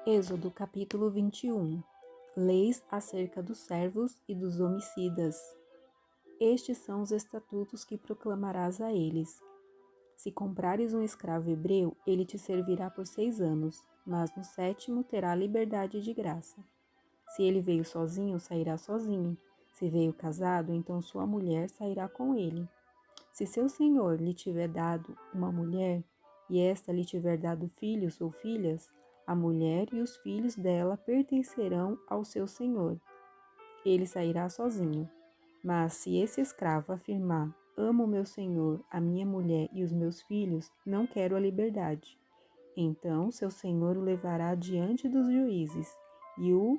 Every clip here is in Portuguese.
Êxodo capítulo 21. Leis acerca dos servos e dos homicidas. Estes são os estatutos que proclamarás a eles. Se comprares um escravo hebreu, ele te servirá por 6 anos, mas no 7º terá liberdade de graça. Se ele veio sozinho, sairá sozinho. Se veio casado, então sua mulher sairá com ele. Se seu senhor lhe tiver dado uma mulher, e esta lhe tiver dado filhos ou filhas, a mulher e os filhos dela pertencerão ao seu senhor. Ele sairá sozinho. Mas se esse escravo afirmar: amo meu senhor, a minha mulher e os meus filhos, não quero a liberdade, então seu senhor o levará diante dos juízes e o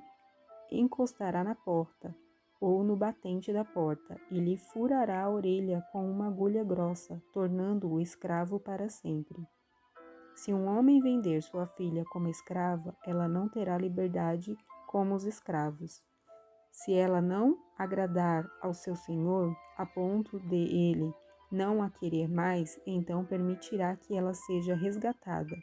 encostará na porta ou no batente da porta e lhe furará a orelha com uma agulha grossa, tornando-o escravo para sempre. Se um homem vender sua filha como escrava, ela não terá liberdade como os escravos. Se ela não agradar ao seu senhor, a ponto de ele não a querer mais, então permitirá que ela seja resgatada.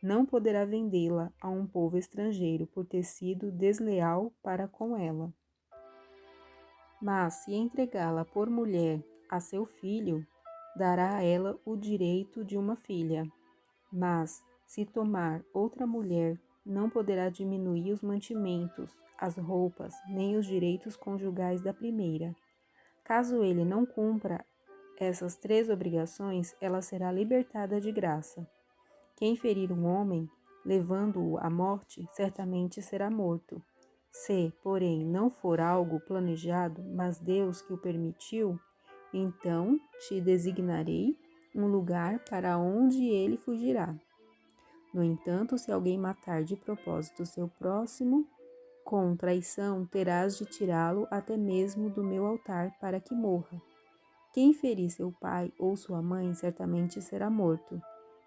Não poderá vendê-la a um povo estrangeiro por ter sido desleal para com ela. Mas se entregá-la por mulher a seu filho, dará a ela o direito de uma filha. Mas, se tomar outra mulher, não poderá diminuir os mantimentos, as roupas, nem os direitos conjugais da primeira. Caso ele não cumpra essas 3 obrigações, ela será libertada de graça. Quem ferir um homem, levando-o à morte, certamente será morto. Se, porém, não for algo planejado, mas Deus que o permitiu, então te designarei um lugar para onde ele fugirá. No entanto, se alguém matar de propósito seu próximo, com traição terás de tirá-lo até mesmo do meu altar para que morra. Quem ferir seu pai ou sua mãe certamente será morto.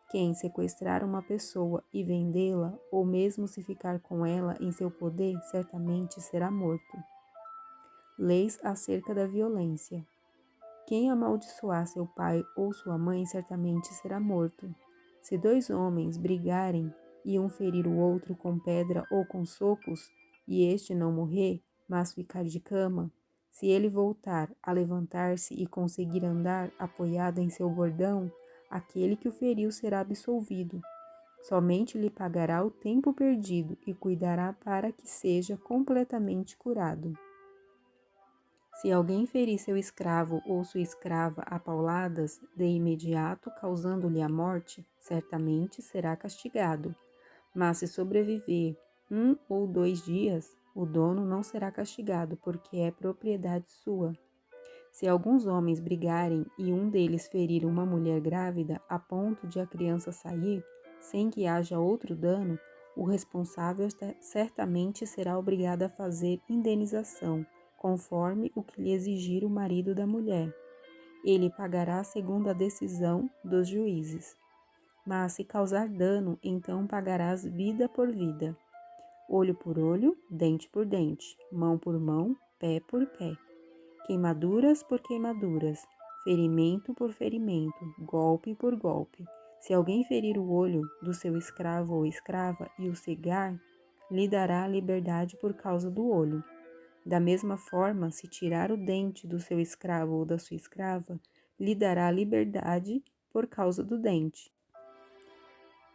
Quem sequestrar uma pessoa e vendê-la, ou mesmo se ficar com ela em seu poder, certamente será morto. Leis acerca da violência. Quem amaldiçoar seu pai ou sua mãe certamente será morto. Se 2 homens brigarem e um ferir o outro com pedra ou com socos, e este não morrer, mas ficar de cama, se ele voltar a levantar-se e conseguir andar apoiado em seu bordão, aquele que o feriu será absolvido. Somente lhe pagará o tempo perdido e cuidará para que seja completamente curado. Se alguém ferir seu escravo ou sua escrava a pauladas, de imediato causando-lhe a morte, certamente será castigado. Mas se sobreviver 1 ou 2 dias, o dono não será castigado, porque é propriedade sua. Se alguns homens brigarem e um deles ferir uma mulher grávida a ponto de a criança sair, sem que haja outro dano, o responsável certamente será obrigado a fazer indenização, conforme o que lhe exigir o marido da mulher. Ele pagará segundo a decisão dos juízes. Mas se causar dano, então pagarás vida por vida, olho por olho, dente por dente, mão por mão, pé por pé, queimaduras por queimaduras, ferimento por ferimento, golpe por golpe. Se alguém ferir o olho do seu escravo ou escrava e o cegar, lhe dará a liberdade por causa do olho. Da mesma forma, se tirar o dente do seu escravo ou da sua escrava, lhe dará a liberdade por causa do dente.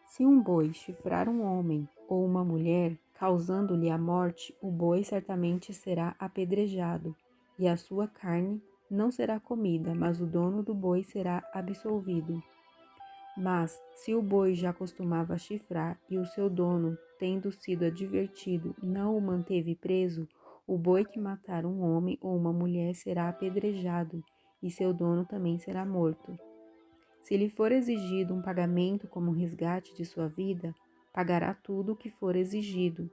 Se um boi chifrar um homem ou uma mulher, causando-lhe a morte, o boi certamente será apedrejado, e a sua carne não será comida, mas o dono do boi será absolvido. Mas, se o boi já costumava chifrar e o seu dono, tendo sido advertido, não o manteve preso, o boi que matar um homem ou uma mulher será apedrejado, e seu dono também será morto. Se lhe for exigido um pagamento como resgate de sua vida, pagará tudo o que for exigido.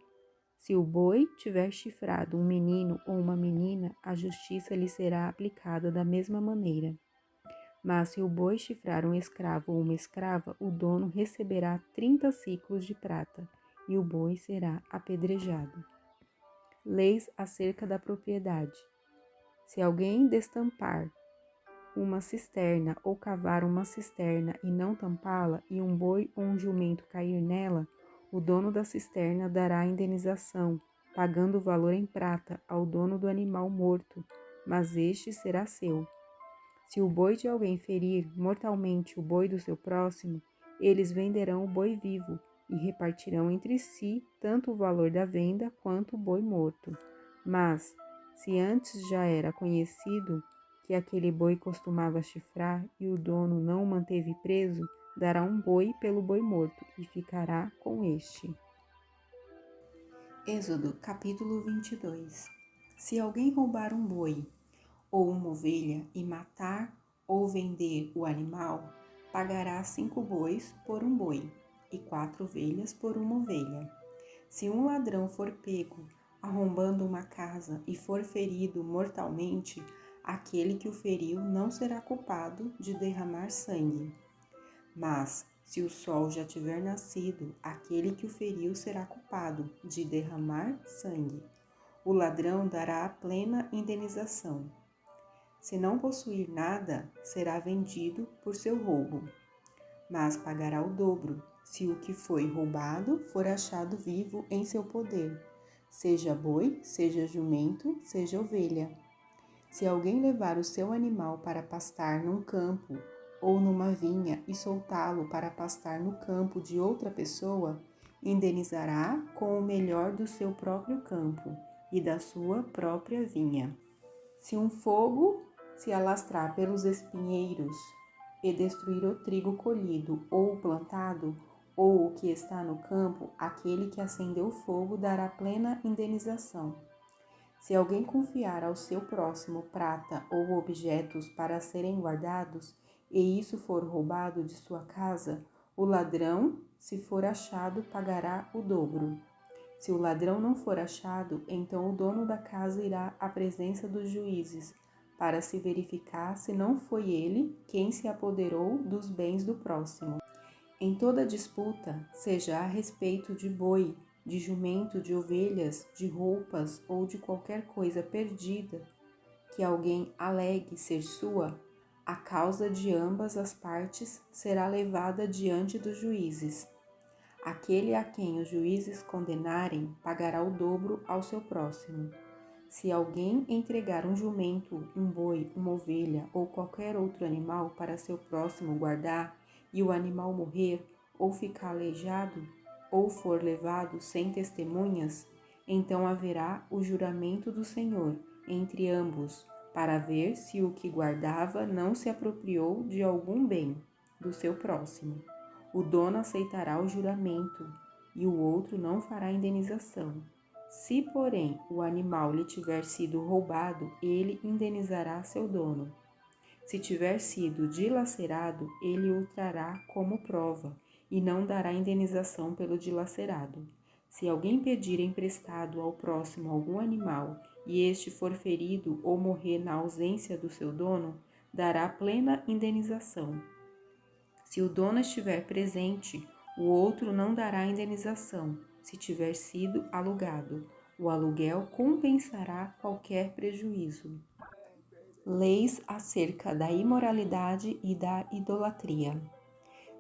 Se o boi tiver chifrado um menino ou uma menina, a justiça lhe será aplicada da mesma maneira. Mas se o boi chifrar um escravo ou uma escrava, o dono receberá 30 siclos de prata, e o boi será apedrejado. Leis acerca da propriedade. Se alguém destampar uma cisterna ou cavar uma cisterna e não tampá-la, e um boi ou um jumento cair nela, O dono da cisterna dará a indenização, pagando o valor em prata ao dono do animal morto, mas este será seu. Se o boi de alguém ferir mortalmente o boi do seu próximo, eles venderão o boi vivo e repartirão entre si tanto o valor da venda quanto o boi morto. Mas, se antes já era conhecido que aquele boi costumava chifrar e o dono não o manteve preso, dará um boi pelo boi morto e ficará com este. Êxodo, capítulo 22. Se alguém roubar um boi ou uma ovelha e matar ou vender o animal, pagará 5 bois por um boi e 4 ovelhas por uma ovelha. Se um ladrão for pego arrombando uma casa e for ferido mortalmente, aquele que o feriu não será culpado de derramar sangue. Mas, se o sol já tiver nascido, aquele que o feriu será culpado de derramar sangue. O ladrão dará a plena indenização. Se não possuir nada, será vendido por seu roubo, mas pagará o dobro, se o que foi roubado for achado vivo em seu poder, seja boi, seja jumento, seja ovelha. Se alguém levar o seu animal para pastar num campo ou numa vinha e soltá-lo para pastar no campo de outra pessoa, indenizará com o melhor do seu próprio campo e da sua própria vinha. Se um fogo se alastrar pelos espinheiros e destruir o trigo colhido ou plantado, ou o que está no campo, aquele que acendeu o fogo dará plena indenização. Se alguém confiar ao seu próximo prata ou objetos para serem guardados, e isso for roubado de sua casa, o ladrão, se for achado, pagará o dobro. Se o ladrão não for achado, então o dono da casa irá à presença dos juízes, para se verificar se não foi ele quem se apoderou dos bens do próximo. Em toda disputa, seja a respeito de boi, de jumento, de ovelhas, de roupas ou de qualquer coisa perdida, que alguém alegue ser sua, a causa de ambas as partes será levada diante dos juízes. Aquele a quem os juízes condenarem pagará o dobro ao seu próximo. Se alguém entregar um jumento, um boi, uma ovelha ou qualquer outro animal para seu próximo guardar, e o animal morrer, ou ficar aleijado, ou for levado sem testemunhas, então haverá o juramento do Senhor entre ambos, para ver se o que guardava não se apropriou de algum bem do seu próximo. O dono aceitará o juramento, e o outro não fará indenização. Se, porém, o animal lhe tiver sido roubado, ele indenizará seu dono. Se tiver sido dilacerado, ele o trará como prova, e não dará indenização pelo dilacerado. Se alguém pedir emprestado ao próximo algum animal, e este for ferido ou morrer na ausência do seu dono, dará plena indenização. Se o dono estiver presente, o outro não dará indenização, se tiver sido alugado. O aluguel compensará qualquer prejuízo. Leis acerca da imoralidade e da idolatria.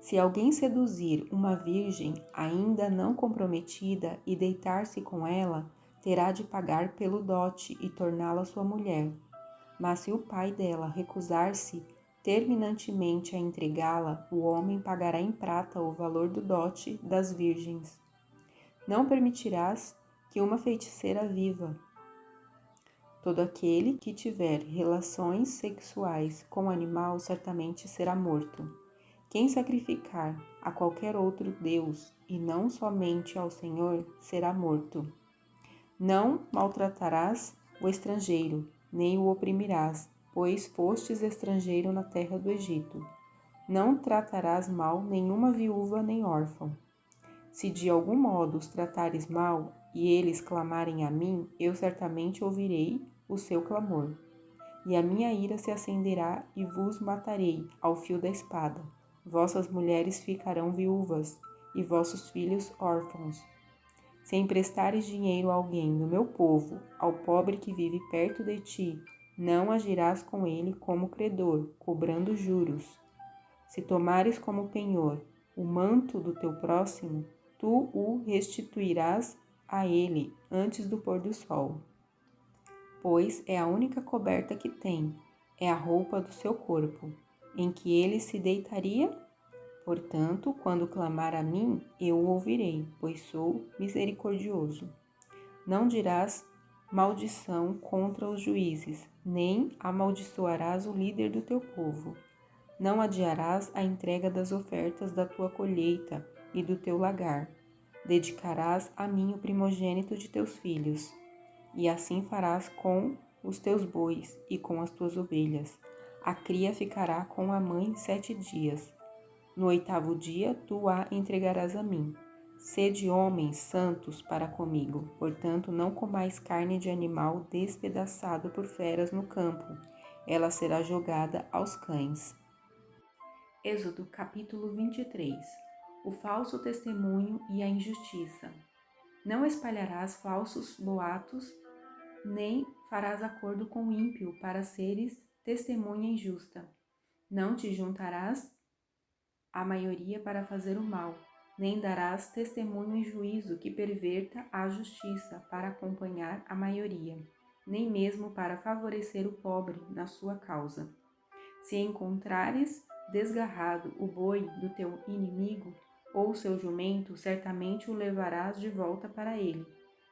Se alguém seduzir uma virgem ainda não comprometida e deitar-se com ela, terá de pagar pelo dote e torná-la sua mulher. Mas se o pai dela recusar-se terminantemente a entregá-la, o homem pagará em prata o valor do dote das virgens. Não permitirás que uma feiticeira viva. Todo aquele que tiver relações sexuais com o animal certamente será morto. Quem sacrificar a qualquer outro Deus e não somente ao Senhor será morto. Não maltratarás o estrangeiro, nem o oprimirás, pois fostes estrangeiro na terra do Egito. Não tratarás mal nenhuma viúva nem órfão. Se de algum modo os tratares mal e eles clamarem a mim, eu certamente ouvirei o seu clamor. E a minha ira se acenderá e vos matarei ao fio da espada. Vossas mulheres ficarão viúvas e vossos filhos órfãos. Se emprestares dinheiro a alguém do meu povo, ao pobre que vive perto de ti, não agirás com ele como credor, cobrando juros. Se tomares como penhor o manto do teu próximo, tu o restituirás a ele antes do pôr do sol, pois é a única coberta que tem, é a roupa do seu corpo, em que ele se deitaria. Portanto, quando clamar a mim, eu o ouvirei, pois sou misericordioso. Não dirás maldição contra os juízes, nem amaldiçoarás o líder do teu povo. Não adiarás a entrega das ofertas da tua colheita e do teu lagar. Dedicarás a mim o primogênito de teus filhos, e assim farás com os teus bois e com as tuas ovelhas. A cria ficará com a mãe 7 dias. No 8º dia tu a entregarás a mim. Sede homens santos para comigo, portanto não comais carne de animal despedaçado por feras no campo, ela será jogada aos cães. Êxodo capítulo 23. O falso testemunho e a injustiça. Não espalharás falsos boatos, nem farás acordo com o ímpio para seres testemunha injusta. Não te juntarás à maioria para fazer o mal, nem darás testemunho em juízo que perverta a justiça para acompanhar a maioria, nem mesmo para favorecer o pobre na sua causa. Se encontrares desgarrado o boi do teu inimigo ou seu jumento, certamente o levarás de volta para ele.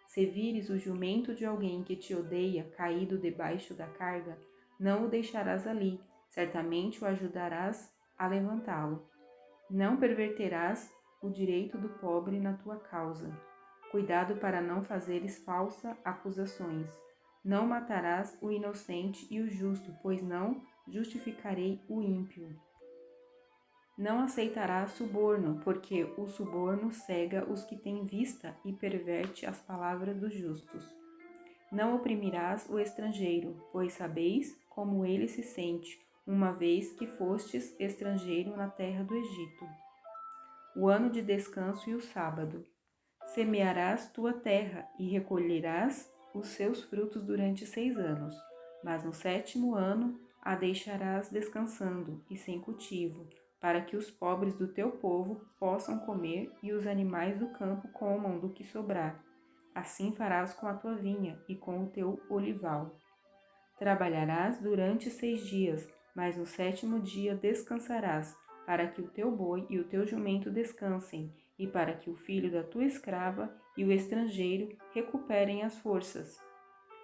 Se vires o jumento de alguém que te odeia caído debaixo da carga, não o deixarás ali, certamente o ajudarás a levantá-lo. Não perverterás o direito do pobre na tua causa. Cuidado para não fazeres falsas acusações. Não matarás o inocente e o justo, pois não justificarei o ímpio. Não aceitarás suborno, porque o suborno cega os que têm vista e perverte as palavras dos justos. Não oprimirás o estrangeiro, pois sabeis como ele se sente, uma vez que fostes estrangeiro na terra do Egito. O ano de descanso e o sábado. Semearás tua terra e recolherás os seus frutos durante 6 anos, mas no 7º ano a deixarás descansando e sem cultivo, para que os pobres do teu povo possam comer e os animais do campo comam do que sobrar. Assim farás com a tua vinha e com o teu olival. Trabalharás durante 6 dias, mas no 7º dia descansarás, para que o teu boi e o teu jumento descansem, e para que o filho da tua escrava e o estrangeiro recuperem as forças.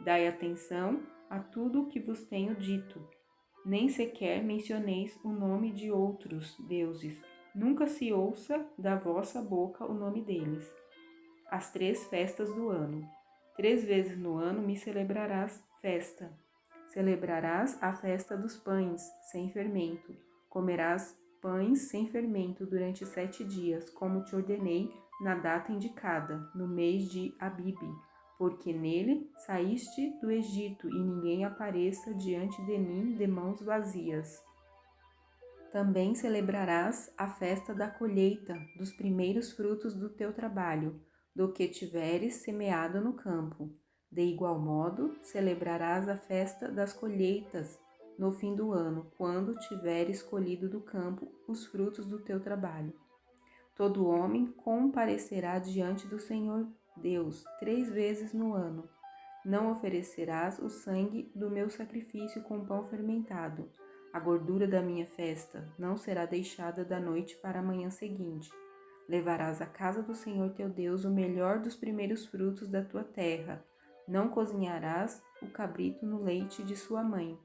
Dai atenção a tudo o que vos tenho dito. Nem sequer mencioneis o nome de outros deuses. Nunca se ouça da vossa boca o nome deles. As 3 festas do ano. 3 vezes no ano me celebrarás festa. Celebrarás a festa dos pães, sem fermento. Comerás pães sem fermento durante 7 dias, como te ordenei na data indicada, no mês de Abibe, porque nele saíste do Egito, e ninguém apareça diante de mim de mãos vazias. Também celebrarás a festa da colheita dos primeiros frutos do teu trabalho, do que tiveres semeado no campo. De igual modo, celebrarás a festa das colheitas no fim do ano, quando tiveres colhido do campo os frutos do teu trabalho. Todo homem comparecerá diante do Senhor Deus 3 vezes no ano. Não oferecerás o sangue do meu sacrifício com pão fermentado. A gordura da minha festa não será deixada da noite para a manhã seguinte. Levarás à casa do Senhor teu Deus o melhor dos primeiros frutos da tua terra. Não cozinharás o cabrito no leite de sua mãe.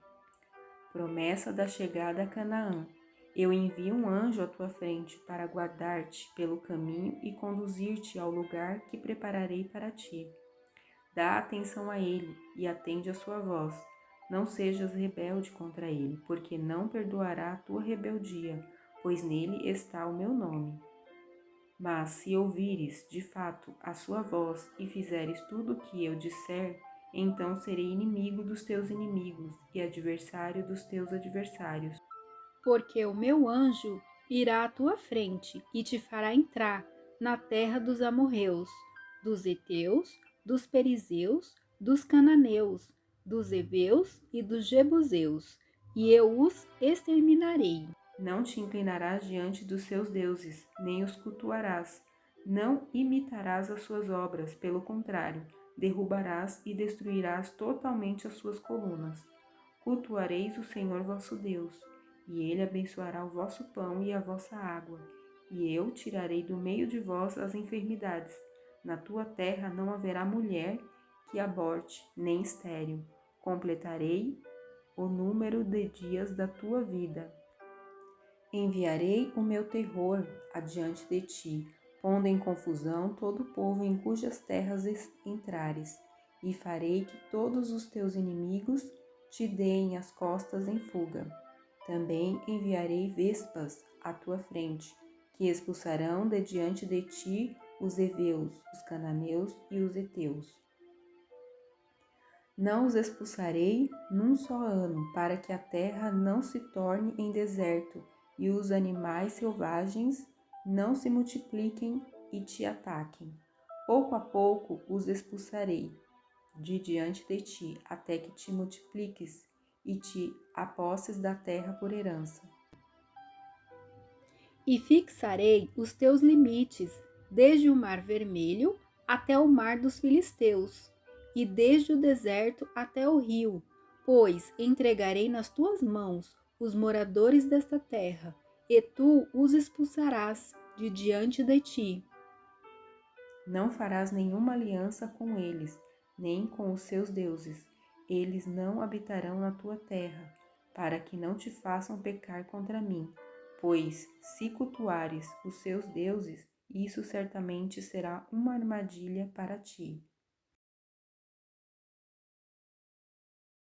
Promessa da chegada a Canaã. Eu envio um anjo à tua frente para guardar-te pelo caminho e conduzir-te ao lugar que prepararei para ti. Dá atenção a ele e atende a sua voz. Não sejas rebelde contra ele, porque não perdoará a tua rebeldia, pois nele está o meu nome. Mas se ouvires, de fato, a sua voz e fizeres tudo o que eu disser, então serei inimigo dos teus inimigos e adversário dos teus adversários. Porque o meu anjo irá à tua frente e te fará entrar na terra dos amorreus, dos heteus, dos perizeus, dos cananeus, dos heveus e dos jebuseus, e eu os exterminarei. Não te inclinarás diante dos seus deuses, nem os cultuarás. Não imitarás as suas obras, pelo contrário, derrubarás e destruirás totalmente as suas colunas. Cultuareis o Senhor vosso Deus, e ele abençoará o vosso pão e a vossa água. E eu tirarei do meio de vós as enfermidades. Na tua terra não haverá mulher que aborte, nem estéril. Completarei o número de dias da tua vida. Enviarei o meu terror adiante de ti, pondo em confusão todo o povo em cujas terras entrares, e farei que todos os teus inimigos te deem as costas em fuga. Também enviarei vespas à tua frente, que expulsarão de diante de ti os heveus, os cananeus e os heteus. Não os expulsarei num só ano, para que a terra não se torne em deserto e os animais selvagens não se multipliquem e te ataquem. Pouco a pouco os expulsarei de diante de ti, até que te multipliques e te aposses da terra por herança. E fixarei os teus limites, desde o mar vermelho até o mar dos filisteus, e desde o deserto até o rio, pois entregarei nas tuas mãos os moradores desta terra, e tu os expulsarás de diante de ti. Não farás nenhuma aliança com eles, nem com os seus deuses. Eles não habitarão na tua terra, para que não te façam pecar contra mim. Pois, se cultuares os seus deuses, isso certamente será uma armadilha para ti.